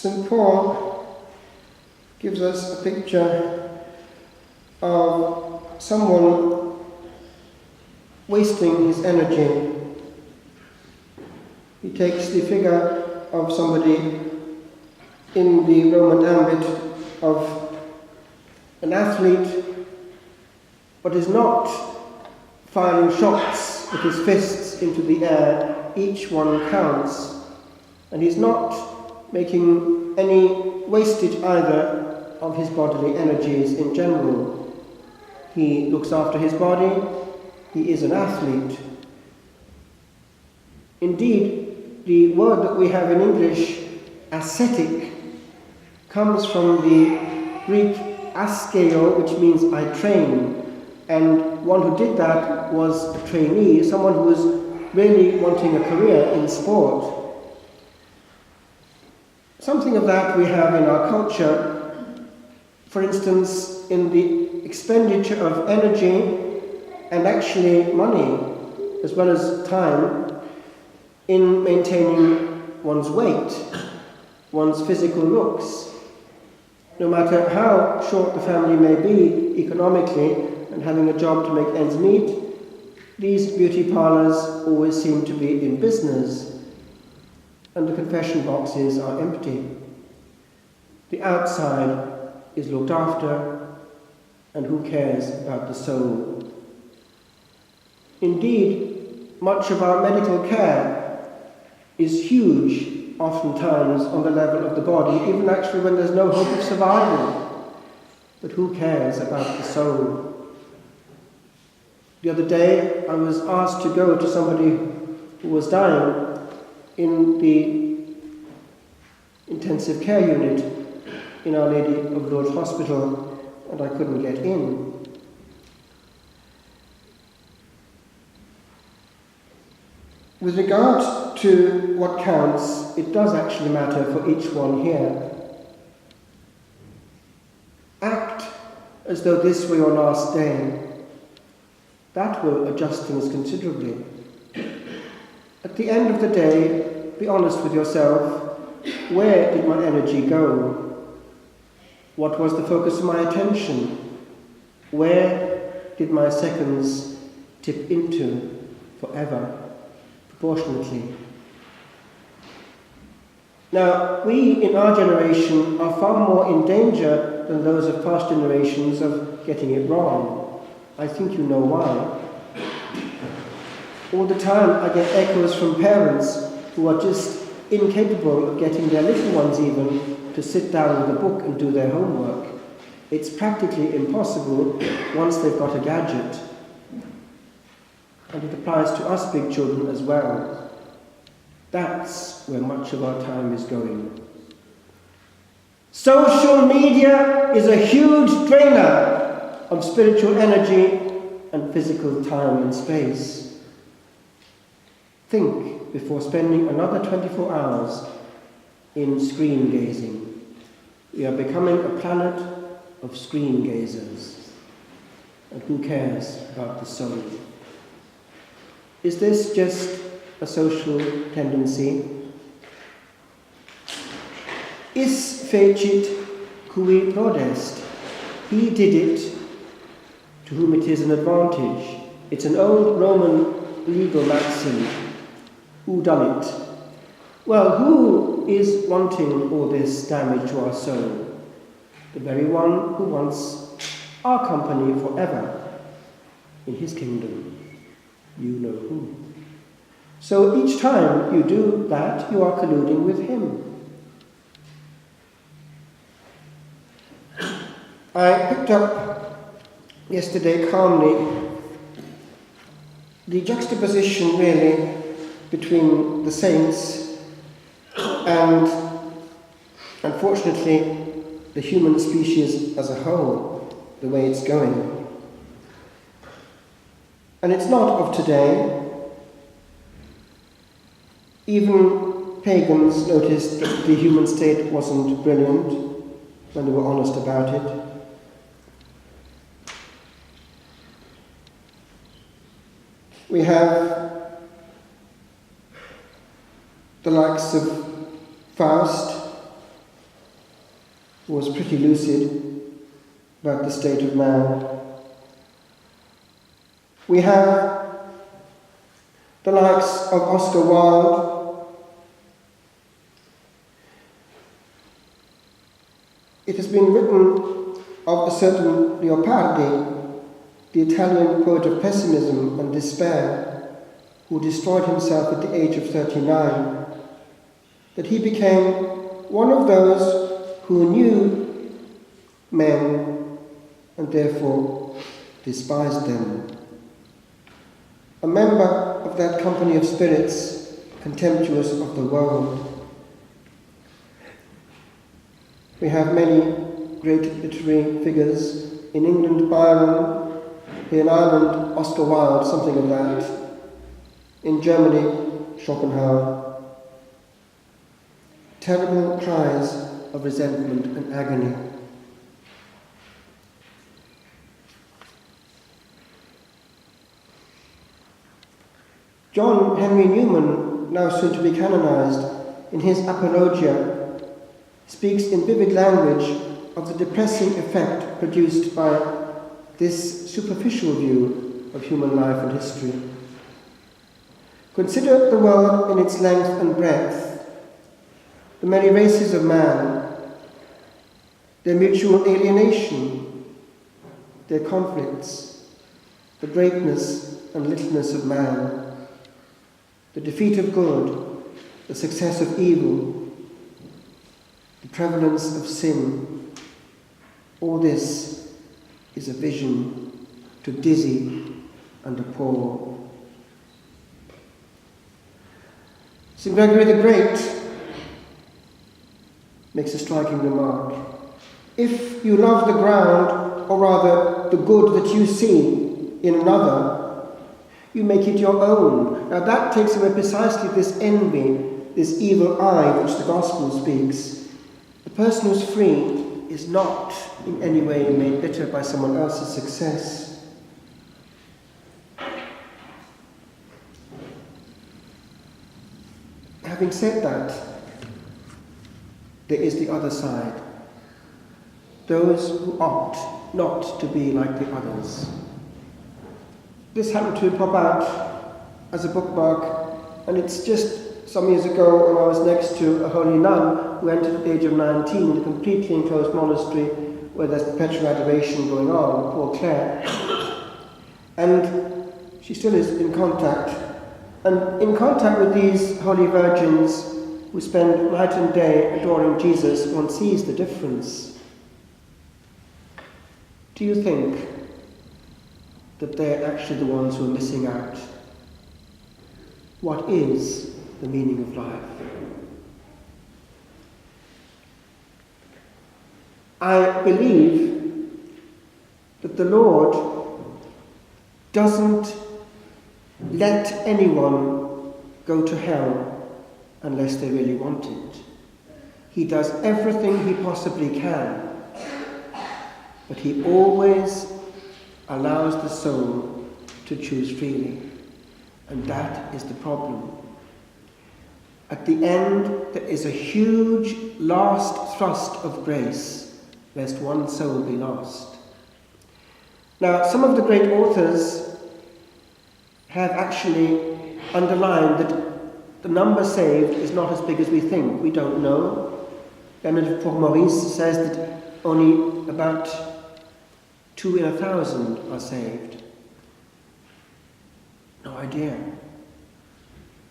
St. Paul gives us a picture of someone wasting his energy. He takes the figure of somebody in the Roman ambit of an athlete, but is not firing shots with his fists into the air. Each one counts. And he's not making any wastage either of his bodily energies in general. He looks after his body. He is an athlete. Indeed, the word that we have in English, ascetic, comes from the Greek askeo, which means I train. And one who did that was a trainee, someone who was really wanting a career in sport. Something of that we have in our culture, for instance, in the expenditure of energy and actually money, as well as time, in maintaining one's weight, one's physical looks. No matter how short the family may be economically and having a job to make ends meet, these beauty parlours always seem to be in business, and the confession boxes are empty. The outside is looked after, and who cares about the soul? Indeed, much of our medical care is huge, oftentimes on the level of the body, even actually when there's no hope of survival. But who cares about the soul? The other day, I was asked to go to somebody who was dying in the intensive care unit in Our Lady of Lourdes Hospital, and I couldn't get in. With regard to what counts, it does actually matter for each one here. Act as though this were your last day. That will adjust things considerably. At the end of the day, be honest with yourself. Where did my energy go? What was the focus of my attention? Where did my seconds tip into forever, proportionately? Now, we in our generation are far more in danger than those of past generations of getting it wrong. I think you know why. All the time I get echoes from parents who are just incapable of getting their little ones even to sit down with a book and do their homework. It's practically impossible once they've got a gadget. And it applies to us big children as well. That's where much of our time is going. Social media is a huge drainer of spiritual energy and physical time and space. Think before spending another 24 hours in screen gazing. We are becoming a planet of screen gazers. And who cares about the soul? Is this just a social tendency? Is fecit cui prodest? He did it to whom it is an advantage. It's an old Roman legal maxim. Who done it? Well, who is wanting all this damage to our soul? The very one who wants our company forever in his kingdom. You know who. So each time you do that, you are colluding with him. I picked up yesterday calmly the juxtaposition really between the saints and, unfortunately, the human species as a whole, the way it's going. And it's not of today. Even pagans noticed that the human state wasn't brilliant when they were honest about it. We have the likes of Faust, who was pretty lucid about the state of man. We have the likes of Oscar Wilde. It has been written of a certain Leopardi, the Italian poet of pessimism and despair, who destroyed himself at the age of 39, that he became one of those who knew men and therefore despised them. A member of that company of spirits, contemptuous of the world. We have many great literary figures. In England, Byron; here in Ireland, Oscar Wilde, something of that. In Germany, Schopenhauer. Terrible cries of resentment and agony. John Henry Newman, now soon to be canonized, in his Apologia, speaks in vivid language of the depressing effect produced by this superficial view of human life and history. Consider the world in its length and breadth, the many races of man, their mutual alienation, their conflicts, the greatness and littleness of man, the defeat of good, the success of evil, the prevalence of sin. All this is a vision to dizzy and appall. St. Gregory the Great makes a striking remark. If you love the ground, or rather the good that you see in another, you make it your own. Now that takes away precisely this envy, this evil eye which the Gospel speaks. The person who's free is not in any way made bitter by someone else's success. Having said that, there is the other side. Those who opt not to be like the others. This happened to pop out as a bookmark, and it's just some years ago when I was next to a holy nun who entered at the age of 19 in a completely enclosed monastery where there's perpetual adoration going on, poor Claire. And she still is in contact. And in contact with these holy virgins who spend night and day adoring Jesus, one sees the difference. Do you think that they're actually the ones who are missing out? What is the meaning of life? I believe that the Lord doesn't let anyone go to hell unless they really want it. He does everything he possibly can, but he always allows the soul to choose freely. And that is the problem. At the end, there is a huge last thrust of grace, lest one soul be lost. Now, some of the great authors have actually underlined that the number saved is not as big as we think. We don't know. Bernard of Port-Maurice says that only about 2 in 1,000 are saved. No idea.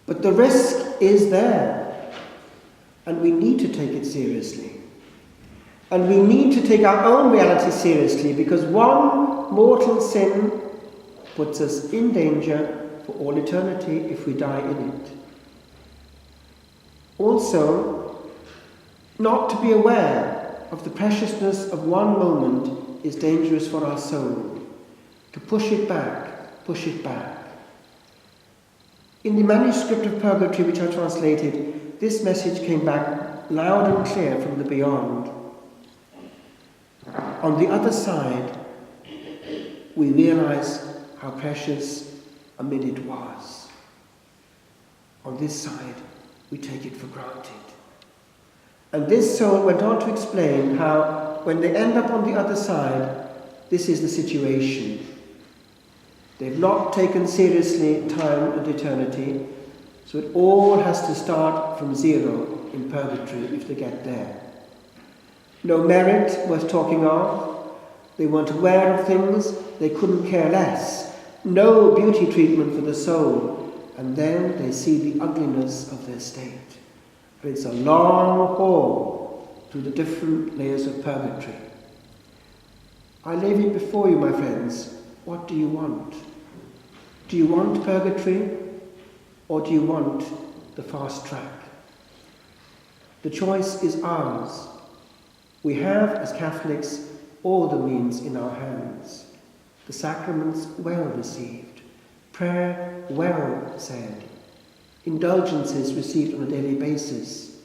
But the risk is there, and we need to take it seriously. And we need to take our own reality seriously, because one mortal sin puts us in danger for all eternity if we die in it. Also, not to be aware of the preciousness of one moment is dangerous for our soul. To push it back, push it back. In the manuscript of Purgatory, which I translated, this message came back loud and clear from the beyond. On the other side, we realize how precious a minute was. On this side, we take it for granted. And this soul went on to explain how, when they end up on the other side, this is the situation. They've not taken seriously time and eternity, so it all has to start from zero in purgatory if they get there. No merit worth talking of. They weren't aware of things. They couldn't care less. No beauty treatment for the soul. And then they see the ugliness of their state. It's a long haul through the different layers of purgatory. I leave it before you, my friends. What do you want? Do you want purgatory, or do you want the fast track? The choice is ours. We have, as Catholics, all the means in our hands. The sacraments well received, prayer well said, indulgences received on a daily basis,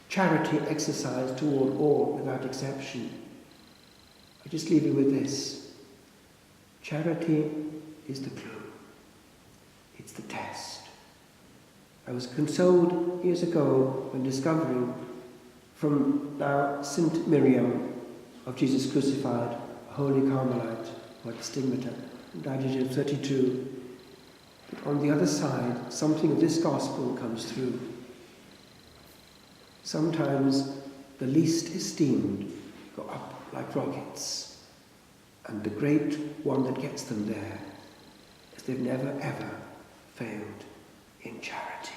charity exercised toward all without exception. I just leave you with this. Charity is the clue. It's the test. I was consoled years ago when discovering from now St. Miriam of Jesus Crucified, a holy Carmelite who had the stigmata, and died at age 32. But on the other side, something of this gospel comes through. Sometimes the least esteemed go up like rockets, and the great one that gets them there is they've never ever failed in charity.